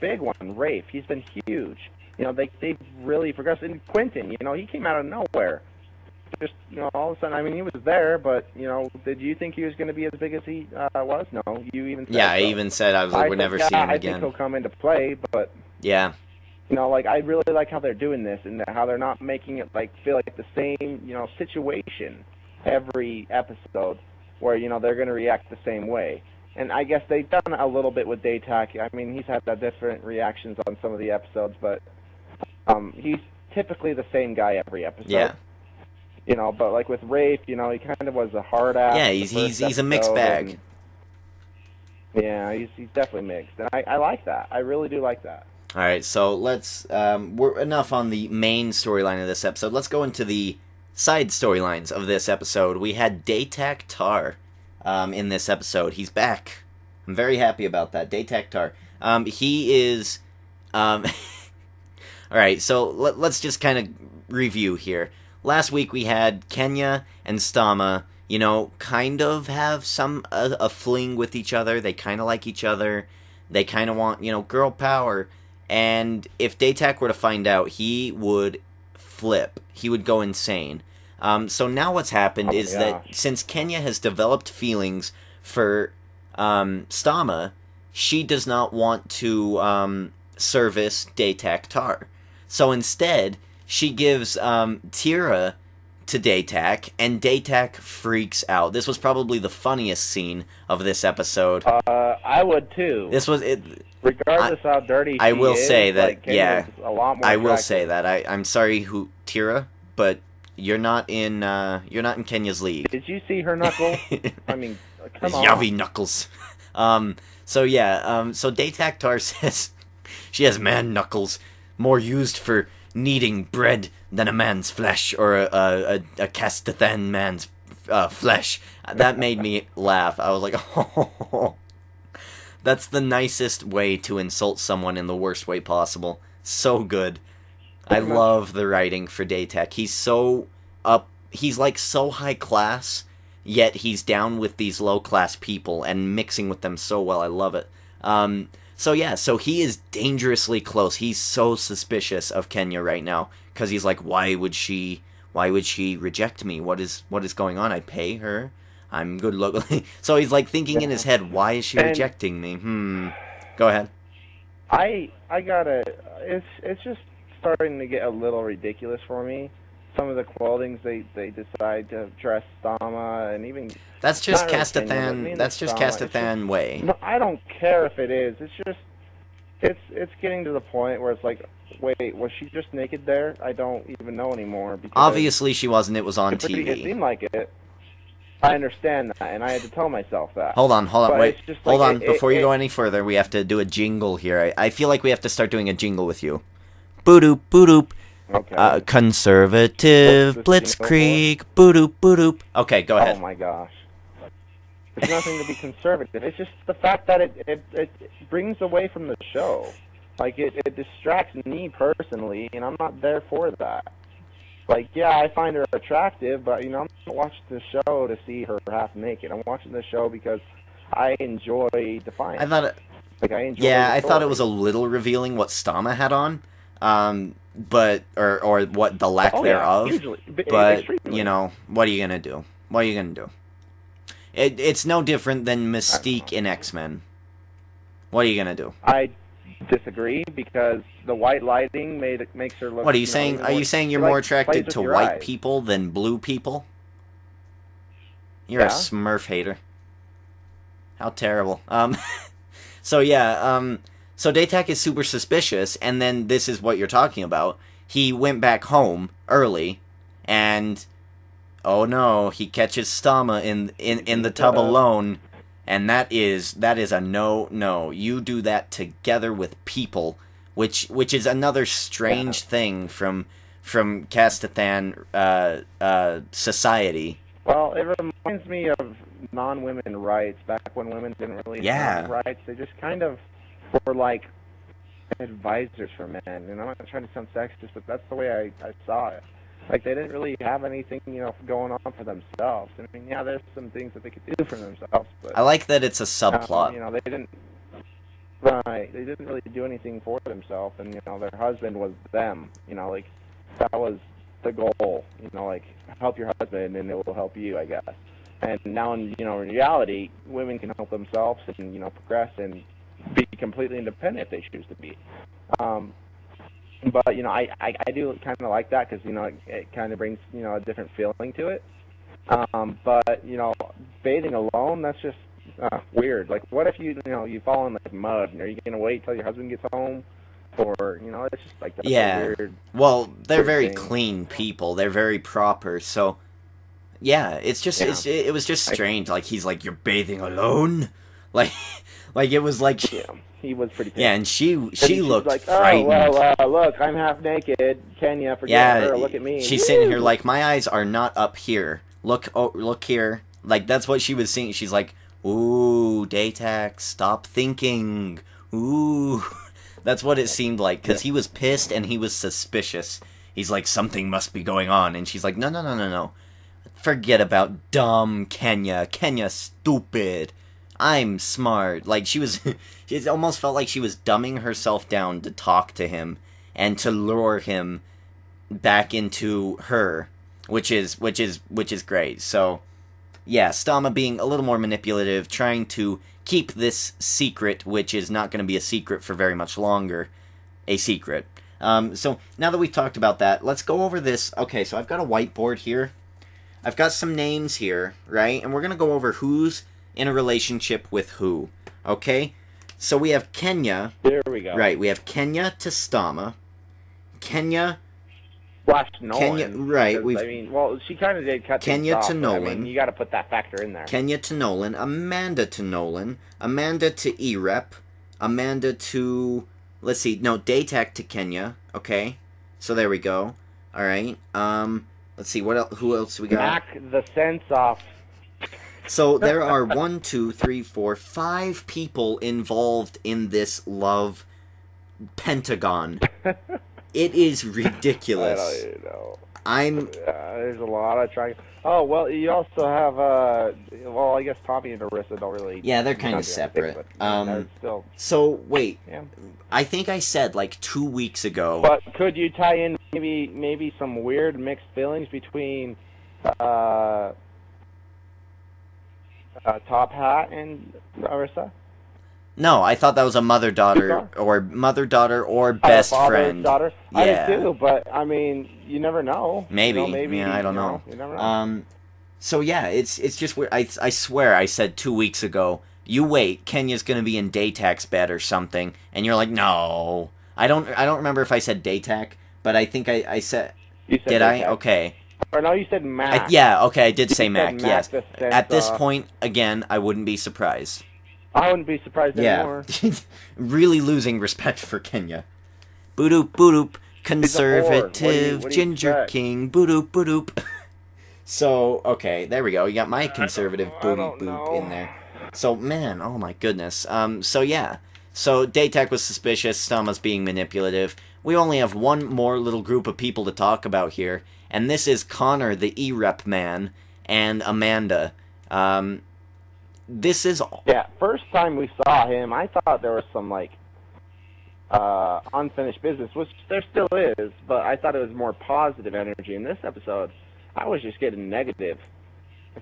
big one, Rafe, he's been huge. They really progressed. And Quentin, he came out of nowhere. Just, all of a sudden, I mean, he was there, but, did you think he was going to be as big as he was? No, you even said I even said, I was like, we're never seeing him again. I think he'll come into play, but... Yeah. Like, I really like how they're doing this, and how they're not making it, like, feel like the same, situation every episode, where, they're going to react the same way. And I guess they've done a little bit with Daytac. I mean, he's had different reactions on some of the episodes, but he's typically the same guy every episode. Yeah. But like with Rafe, he kind of was a hard ass. Yeah, he's a mixed bag. Yeah, he's definitely mixed, and I like that. I really do like that. All right, so let's we're enough on the main storyline of this episode. Let's go into the side storylines of this episode. We had Daytac Tar in this episode. He's back. I'm very happy about that. Daytac Tar. He is. All right, so let's just kind of review here. Last week we had Kenya and Stama, kind of have a fling with each other. They kind of like each other. They kind of want, girl power. And if Daytac were to find out, he would flip. He would go insane. So now what's happened is that since Kenya has developed feelings for Stama, she does not want to service Daytac Tar. So instead, she gives Tira to Daytac, and Daytac freaks out. This was probably the funniest scene of this episode. I would too. This was it. Regardless how dirty I will say that, like, yeah. A lot more I will attractive. say that. I'm sorry, Tira, but you're not in Kenya's league. Did you see her knuckle? I mean, come on. Yavi knuckles. So Daytac Tar says she has man knuckles, more used for kneading bread than a man's flesh, or a Castathan man's flesh. That made me laugh. I was like, oh, that's the nicest way to insult someone in the worst way possible. So good. I love the writing for Daytac. He's so he's like so high class, yet he's down with these low class people and mixing with them so well. I love it. So he is dangerously close. He's so suspicious of Kenya right now, because he's like, why would she reject me? What is going on? I pay her. I'm good looking. So he's like thinking in his head, why is she rejecting me? Go ahead. I gotta. It's just starting to get a little ridiculous for me. Some of the clothing they decide to dress Stama, and even that's just Castathan. That's just Castathan way. No, I don't care if it is. It's just it's getting to the point where it's like, wait, was she just naked there? I don't even know anymore. Because obviously she wasn't. It was on TV. It seemed like it. I understand that, and I had to tell myself that. Hold on, wait. Hold on, before you go any further, we have to do a jingle here. I feel like we have to start doing a jingle with you. Boo-doop, boo-doop. Okay. Conservative Blitzkrieg. Boo-doop, boo-doop. Okay, go ahead. Oh my gosh. It's nothing to be conservative. It's just the fact that it brings away from the show. Like, it distracts me personally, and I'm not there for that. like, yeah, I find her attractive, but, you know, I'm not watching the show to see her half naked. I'm watching the show because I enjoy Defiance. I thought it, like, I enjoy yeah, the I thought it story. was a little revealing what Stama had on, but or what the lack thereof. Hugely, but extremely. you know, what are you gonna do? What are you gonna do? It's no different than Mystique in X-Men. What are you gonna do? I disagree because the white lighting makes her look. What are you saying? Are you saying you're more attracted to white people than blue people? You're a Smurf hater. How terrible. So yeah, so Daytak is super suspicious, and then this is what you're talking about. He went back home early, and oh no, he catches Stama in the tub alone, and that is a no. You do that together with people, which is another strange thing from Castathan society. Well, it reminds me of non-women rights, back when women didn't really have rights. They just kind of were like advisors for men. And I'm not trying to sound sexist, but that's the way I saw it. Like, they didn't really have anything, you know, going on for themselves. I mean, yeah, there's some things that they could do for themselves, but I like that it's a subplot. you know, they didn't. Right, they didn't really do anything for themselves, and you know, their husband was them. You know, like that was the goal. You know, like help your husband, and it will help you, I guess. And now, in reality, women can help themselves and progress and be completely independent if they choose to be. But I do kind of like that because it kind of brings a different feeling to it. But bathing alone, that's just weird. Like, what if you fall in like mud? Are you gonna wait till your husband gets home? Or it's just like that's a weird. Well, they're very thing. clean people. They're very proper. So yeah, it's just it was just strange. Like, he's like, you're bathing alone, like it was like. Yeah. He was pretty pissed. Yeah, and she looked like, frightened. Oh, well, look, I'm half naked. Kenya, forget her. Look at me. She's sitting here like, my eyes are not up here. Look here. Like, that's what she was seeing. She's like, ooh, Daytak, stop thinking. Ooh. That's what it seemed like, because he was pissed and he was suspicious. He's like, something must be going on. And she's like, no. Forget about dumb Kenya. Kenya, stupid. I'm smart. Like, it almost felt like she was dumbing herself down to talk to him and to lure him back into her, which is great. So, yeah, Stama being a little more manipulative, trying to keep this secret, which is not going to be a secret for very much longer, a secret. So, now that we've talked about that, let's go over this. Okay, so I've got a whiteboard here. I've got some names here, right? And we're going to go over who's in a relationship with who, okay? So we have Kenya. There we go. Right, we have Kenya to Stama. Kenya. Nolan. Kenya, right. Well, she kind of did cut Kenya things off, to Nolan. I mean, you got to put that factor in there. Kenya to Nolan. Amanda to Nolan. Amanda to Erep. Amanda to, let's see, no, Daytak to Kenya. Okay, so there we go. All right. Let's see, what else? Who else we got? Knock the sense off. So there are 1, 2, 3, 4, 5 people involved in this love pentagon. It is ridiculous. I don't even know. There's a lot of trying. Oh, well, you also have well, I guess Tommy and Arissa don't really. Yeah, they're kind of separate. But, still. So wait, yeah. I think I said like 2 weeks ago. But could you tie in maybe some weird mixed feelings between Top Hat and Arissa? No, I thought that was a mother-daughter or best friend. Daughter. Yeah. I did too, but I mean, you never know. Maybe. Yeah, I don't know. You never know. So yeah, it's just weird. I swear I said 2 weeks ago, you wait, Kenya's gonna be in Daytak's bed or something, and you're like, no. I don't remember if I said Daytak, but I think I said. Did Daytak? Okay. Or no, you said Mac. Yeah, okay, I did say Mac. Yes. At this off. point, again, I wouldn't be surprised. I wouldn't be surprised anymore. Really losing respect for Kenya. Boop boop, conservative what do you ginger expect? king. Boop. So, okay, there we go. You got my conservative boop in there. So, man, oh my goodness. So yeah. So Daytak was suspicious, Stama's being manipulative. We only have one more little group of people to talk about here, and this is Connor, the E-Rep man, and Amanda. This is... Yeah, first time we saw him, I thought there was some, like, unfinished business, which there still is, but I thought it was more positive energy. In this episode, I was just getting negative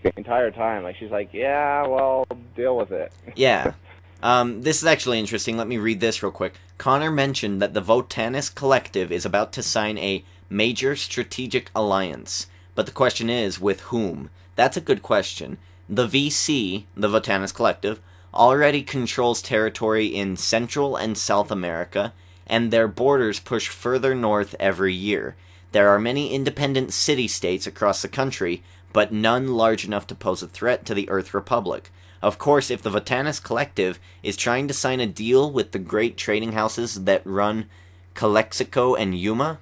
the entire time. Like, she's like, yeah, well, deal with it. Yeah. This is actually interesting. Let me read this real quick. Connor mentioned that the Votanus Collective is about to sign a major strategic alliance. But the question is, with whom? That's a good question. The VC, the Votanus Collective, already controls territory in Central and South America, and their borders push further north every year. There are many independent city-states across the country, but none large enough to pose a threat to the Earth Republic. Of course, if the Votanus Collective is trying to sign a deal with the great trading houses that run Calexico and Yuma...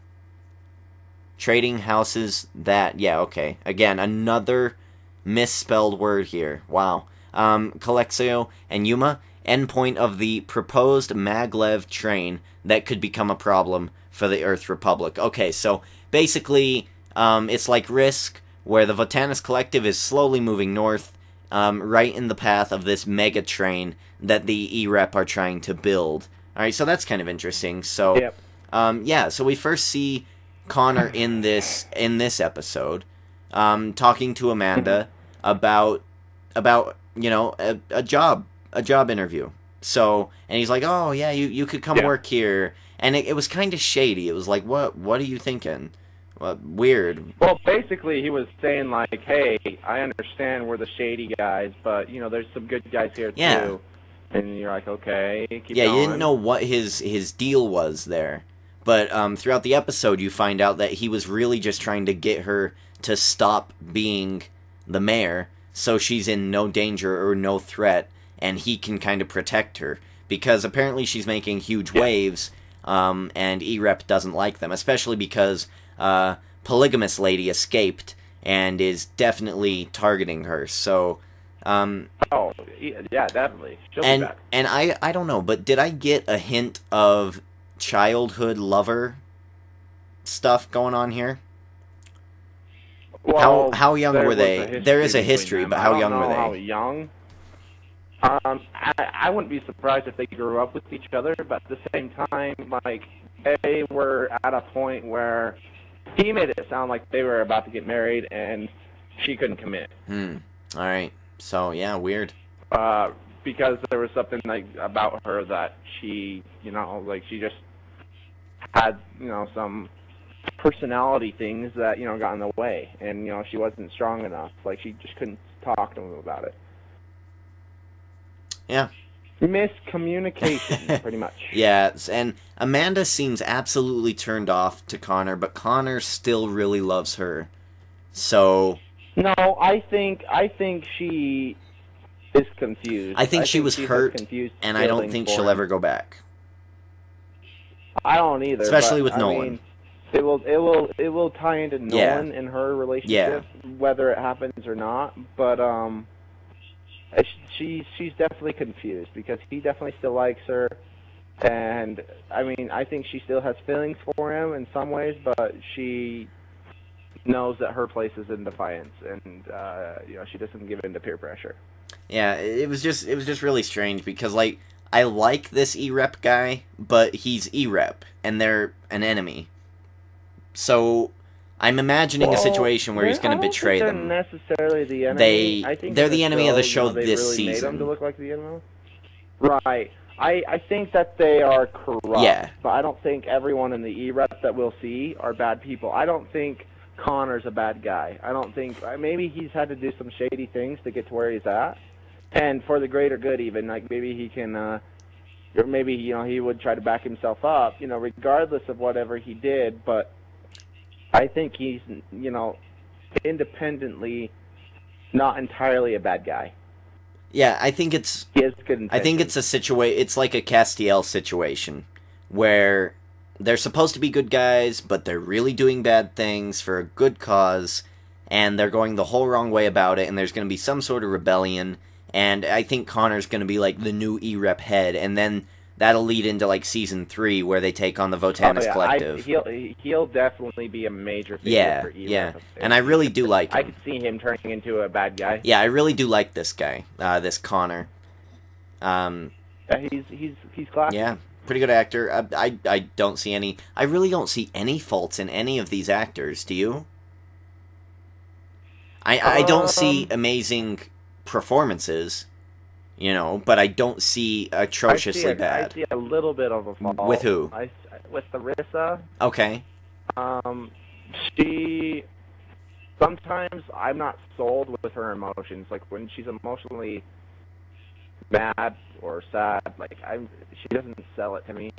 Trading houses that... Yeah, okay. Again, another misspelled word here. Wow. Calexico and Yuma, endpoint of the proposed maglev train that could become a problem for the Earth Republic. Okay, so basically, it's like Risk, where the Votanus Collective is slowly moving north, right in the path of this mega train that the E-Rep are trying to build. Alright, so that's kind of interesting. So, Yep. Yeah, so we first see Connor in this episode, talking to Amanda about you know, a job interview. So, and he's like, oh yeah, you could come work here. And it was kind of shady. It was like, what are you thinking? Weird. Well, basically, he was saying, like, hey, I understand we're the shady guys, but, you know, there's some good guys here, too. And you're like, okay, keep going. You didn't know what his deal was there. But throughout the episode, you find out that he was really just trying to get her to stop being the mayor, so she's in no danger or no threat, and he can kind of protect her. Because apparently she's making huge waves, and E-Rep doesn't like them, especially because polygamous lady escaped and is definitely targeting her. So, oh, yeah, definitely. She'll be back. And I don't know, but did I get a hint of childhood lover stuff going on here? Well, how young were they? There is a history, but how young were they? How young? I wouldn't be surprised if they grew up with each other, but at the same time, like, they were at a point where he made it sound like they were about to get married and she couldn't commit. Alright. So, yeah, weird. Because there was something, like, about her that she, you know, like, she just had, you know, some personality things that, you know, got in the way. And, you know, she wasn't strong enough. Like, she just couldn't talk to him about it. Yeah. Miscommunication, pretty much. Yeah, and Amanda seems absolutely turned off to Connor, but Connor still really loves her. So... No, I think she is confused. I think she was hurt, and I don't think she'll ever go back. I don't either. Especially with I Nolan. mean, it will tie into Nolan and her relationship, whether it happens or not. But she's definitely confused because he definitely still likes her, and I mean, I think she still has feelings for him in some ways, but she knows that her place is in Defiance, and you know, she doesn't give in to peer pressure. Yeah, it was just really strange because, like, I like this E-Rep guy, but he's E-Rep and they're an enemy. So I'm imagining a situation where he's going to betray them. They're necessarily the enemy. They're the enemy of the show this really season. Made them to look like the enemy. Right. I think that they are corrupt. Yeah. But I don't think everyone in the E-Rep that we'll see are bad people. I don't think Connor's a bad guy. I don't think... Maybe he's had to do some shady things to get to where he's at. And for the greater good, even. Like, maybe he can... or maybe, you know, he would try to back himself up, you know, regardless of whatever he did. But I think he's, you know, independently not entirely a bad guy. Yeah, I think it's... He has good intentions. I think it's a situation... It's like a Castiel situation, where they're supposed to be good guys, but they're really doing bad things for a good cause, and they're going the whole wrong way about it, and there's going to be some sort of rebellion, and I think Connor's going to be like the new E-Rep head, and then that'll lead into like season 3 where they take on the Votanus Collective. He'll definitely be a major figure Yeah, for either. yeah, and I really do like him. I could see him turning into a bad guy. Yeah, I really do like this guy, this Connor. He's classy. Yeah, pretty good actor. I don't see any. I really don't see any faults in any of these actors. Do you? I don't see amazing performances, you know, but I don't see atrociously bad. I see a little bit of a fault. With who? With Larissa. Okay. She... Sometimes I'm not sold with her emotions. Like, when she's emotionally mad or sad, like, she doesn't sell it to me.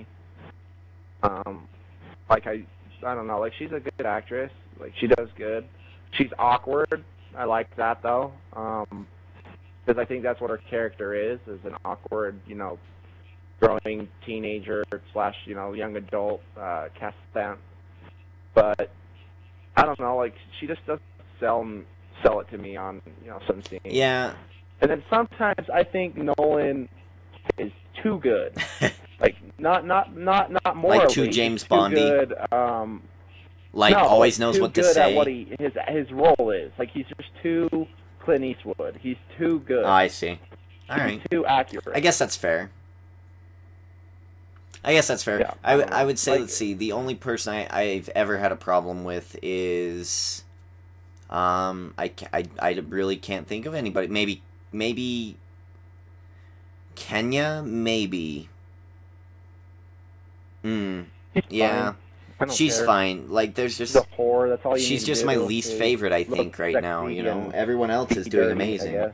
Like, I don't know. Like, she's a good actress. Like, she does good. She's awkward. I like that, though. Because I think that's what her character is an awkward, you know, growing teenager / you know, young adult Castan. But I don't know, like, she just doesn't sell it to me on, you know, some scenes. Yeah. And then sometimes I think Nolan is too good. Like, not morally. Like too James Bondy. Good, like, no, always like, knows what to good say. At what his role is. Like, he's just too Clint Eastwood. He's too good. Oh, I see. All right. He's too accurate. I guess that's fair. Yeah, I would say, like, let's see, the only person I've ever had a problem with is, I really can't think of anybody. Maybe Kenya, maybe. Yeah. She's fine. Like, there's just... She's a whore, that's all you she's need just to my do. least favorite, I think, right now, you know. Everyone else is doing amazing.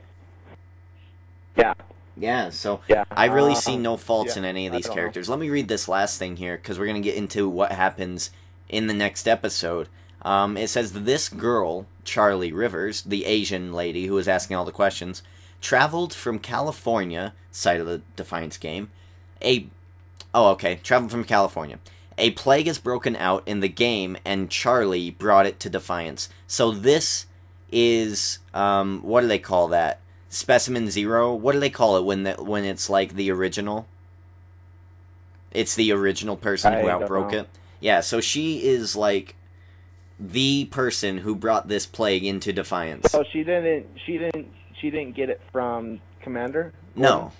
Yeah. Yeah, so Yeah. I really see no faults yeah, in any of I these don't characters. Let me read this last thing here, because we're going to get into what happens in the next episode. It says, this girl, Charlie Rivers, the Asian lady who was asking all the questions, traveled from California, site of the Defiance game, traveled from California. A plague has broken out in the game, and Charlie brought it to Defiance. So this is, what do they call that? Specimen Zero? What do they call it when it's like the original? It's the original person who outbroke it. Yeah, so she is like the person who brought this plague into Defiance. So she didn't get it from Commander? No.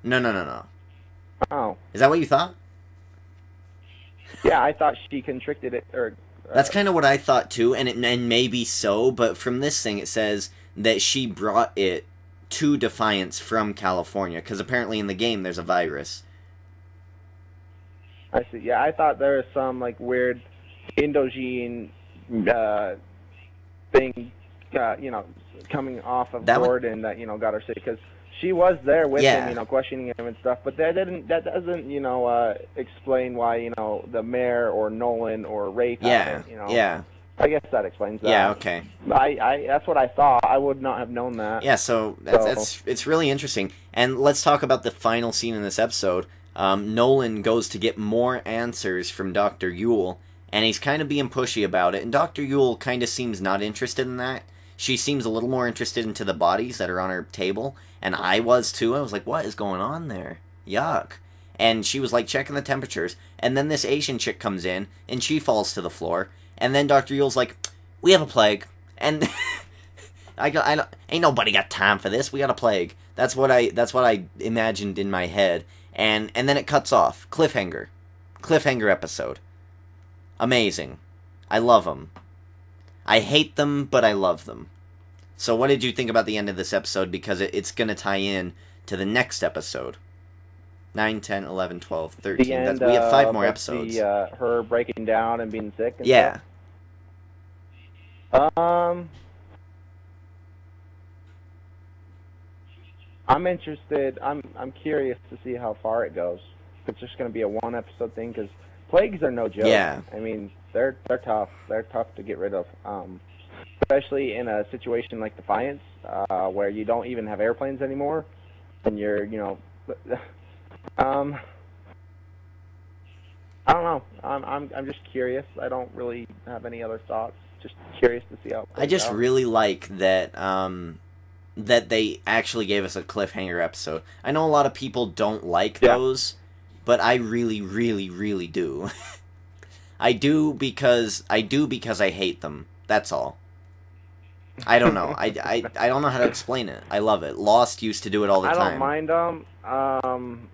No. Oh. Is that what you thought? Yeah, I thought she constricted it, or... That's kind of what I thought too, and maybe so, but from this thing it says that she brought it to Defiance from California, because apparently in the game there's a virus. I see. Yeah, I thought there was some, like, weird Indogene thing, you know, coming off of board and that, you know, got her sick, because she was there with him, you know, questioning him and stuff, but that doesn't, you know, explain why, you know, the mayor or Nolan or Rafe happened, you know. Yeah. I guess that explains that. Yeah, okay. That's what I thought. I would not have known that. Yeah, so it's really interesting. And let's talk about the final scene in this episode. Nolan goes to get more answers from Dr. Yule, and he's kind of being pushy about it, and Dr. Yule kind of seems not interested in that. She seems a little more interested into the bodies that are on her table, and I was too. I was like, what is going on there? Yuck. And she was like checking the temperatures, and then this Asian chick comes in, and she falls to the floor, and then Dr. Yule's like, we have a plague, and ain't nobody got time for this, we got a plague. That's what I imagined in my head, and then it cuts off. Cliffhanger episode. Amazing. I love them. I hate them, but I love them. So what did you think about the end of this episode? Because it's going to tie in to the next episode. 9, 10, 11, 12, 13. We have 5 more episodes. Her breaking down and being sick and yeah. stuff. I'm interested. I'm curious to see how far it goes. If it's just going to be a 1-episode thing, because plagues are no joke. Yeah. I mean, they're tough. They're tough to get rid of. Especially in a situation like Defiance, where you don't even have airplanes anymore, and you're, you know, I don't know. I'm just curious. I don't really have any other thoughts. Just curious to see how it plays I just out. really like that that they actually gave us a cliffhanger episode. I know a lot of people don't like those, but I really, really, really do. I do because I hate them. That's all. I don't know. I don't know how to explain it. I love it. Lost used to do it all the time. I don't mind them.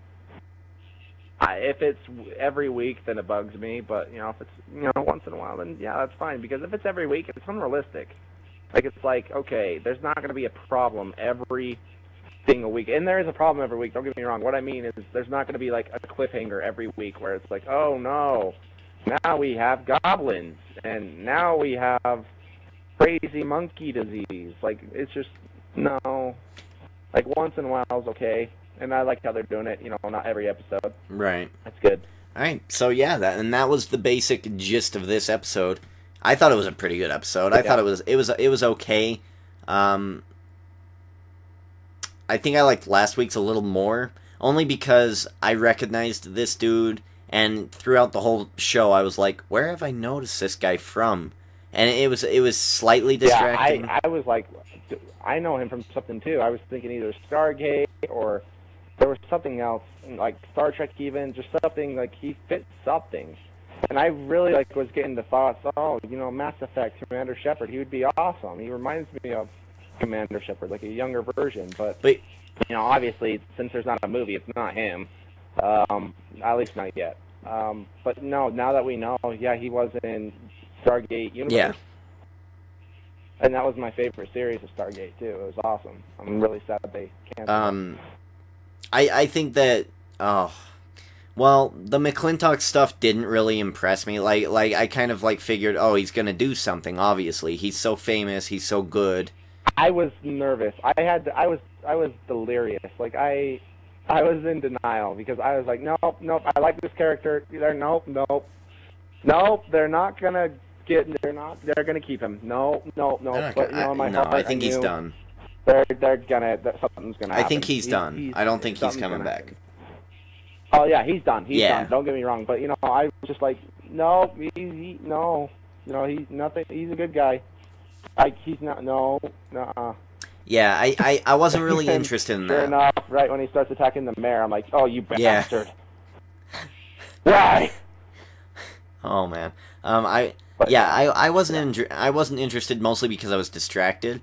If it's every week, then it bugs me. But if it's once in a while, then yeah, that's fine. Because if it's every week, it's unrealistic. Like it's like, okay, there's not going to be a problem every single week, and there is a problem every week. Don't get me wrong. What I mean is, there's not going to be like a cliffhanger every week where it's like, oh no, now we have goblins, and now we have crazy monkey disease. Like it's just no. Like once in a while is okay. And I like how they're doing it, not every episode. Right. That's good. All right. So yeah, that was the basic gist of this episode. I thought it was a pretty good episode. I thought it was okay. I think I liked last week's a little more, only because I recognized this dude, and throughout the whole show I was like, where have I noticed this guy from? And it was slightly distracting. Yeah, I was like, I know him from something too. I was thinking either Stargate or there was something else, like Star Trek even, just something, like he fit something. And I really was getting the thoughts, Mass Effect, Commander Shepard, he would be awesome. He reminds me of Commander Shepard, like a younger version. But obviously, since there's not a movie, it's not him. At least not yet. But no, now that we know, yeah, he was in Stargate Universe. Yeah. And that was my favorite series of Stargate, too. It was awesome. I'm really sad they canceled. I think that, well, the McClintock stuff didn't really impress me. Like I kind of figured, he's gonna do something. Obviously, he's so famous, he's so good. I was nervous. I was delirious. Like I was in denial because I was like, nope. I like this character. Nope. They're not gonna get. They're gonna keep him. No. But in my heart, I think he's done. They're gonna. Something's gonna happen. I think he's done. I don't think he's coming back. Happen. Oh yeah, he's done. He's done. Don't get me wrong, but I was just like, no, he's nothing. He's a good guy. He's not. No. Yeah, I wasn't really interested in that. Sure enough, right when he starts attacking the mayor, I'm like, oh, you bastard. Why? Oh man. I wasn't interested mostly because I was distracted.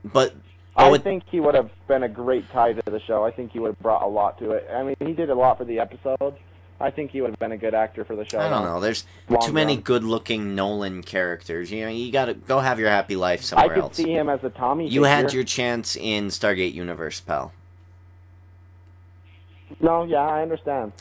But I think he would have been a great tie to the show. I think he would have brought a lot to it. I mean, he did a lot for the episode. I think he would have been a good actor for the show. I don't know. There's too many good-looking Nolan characters. You gotta go have your happy life somewhere else. I could see him as a Tommy You had your chance in Stargate Universe, pal. No, yeah, I understand.